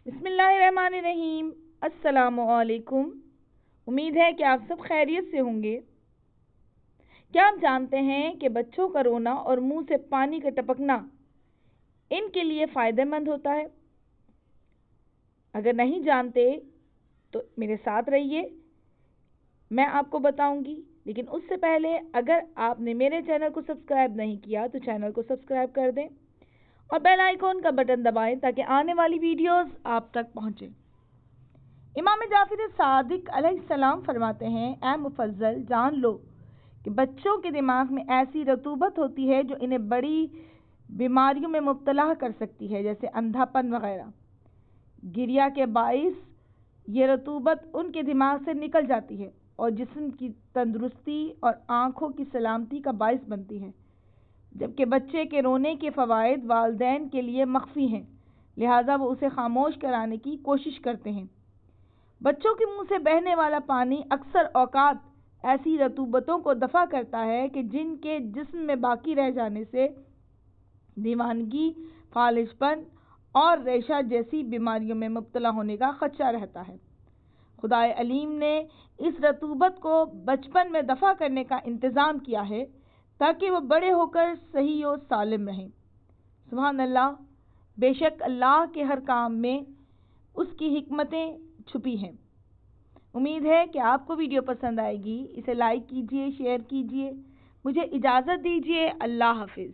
बिस्मिल्लाहिर्रहमानिर्रहीम। अस्सलामुअलैकुम। उम्मीद है कि आप सब खैरियत से होंगे। क्या आप जानते हैं कि बच्चों का रोना और मुंह से पानी का टपकना इनके लिए फ़ायदेमंद होता है? अगर नहीं जानते तो मेरे साथ रहिए, मैं आपको बताऊंगी। लेकिन उससे पहले अगर आपने मेरे चैनल को सब्सक्राइब नहीं किया तो चैनल को सब्सक्राइब कर दें और बेल आइकॉन का बटन दबाएं ताकि आने वाली वीडियोस आप तक पहुंचे। इमाम जाफर सादिक अलैहिस्सलाम फरमाते हैं, ऐ मुफज्जल, जान लो कि बच्चों के दिमाग में ऐसी रतूबत होती है जो इन्हें बड़ी बीमारियों में मुब्तला कर सकती है, जैसे अंधापन वगैरह। गिरिया के बाइस ये रतूबत उनके दिमाग से निकल जाती है और जिस्म की तंदुरुस्ती और आँखों की सलामती का बाइस बनती है। जबकि बच्चे के रोने के फ़वाइद वालिदैन के लिए मख्फी हैं, लिहाजा वो उसे खामोश कराने की कोशिश करते हैं। बच्चों के मुंह से बहने वाला पानी अक्सर औकात ऐसी रतूबतों को दफ़ा करता है कि जिनके जिस्म में बाकी रह जाने से दीवानगी, फालिशपन और रेशा जैसी बीमारियों में मुब्तला होने का खदशा रहता है। खुदाए अलीम ने इस रतूबत को बचपन में दफ़ा करने का इंतज़ाम किया है ताकि वह बड़े होकर सही और सालिम रहें। सुभान अल्लाह, बेशक अल्लाह के हर काम में उसकी हिकमतें छुपी हैं। उम्मीद है कि आपको वीडियो पसंद आएगी। इसे लाइक कीजिए, शेयर कीजिए। मुझे इजाज़त दीजिए। अल्लाह हाफिज़।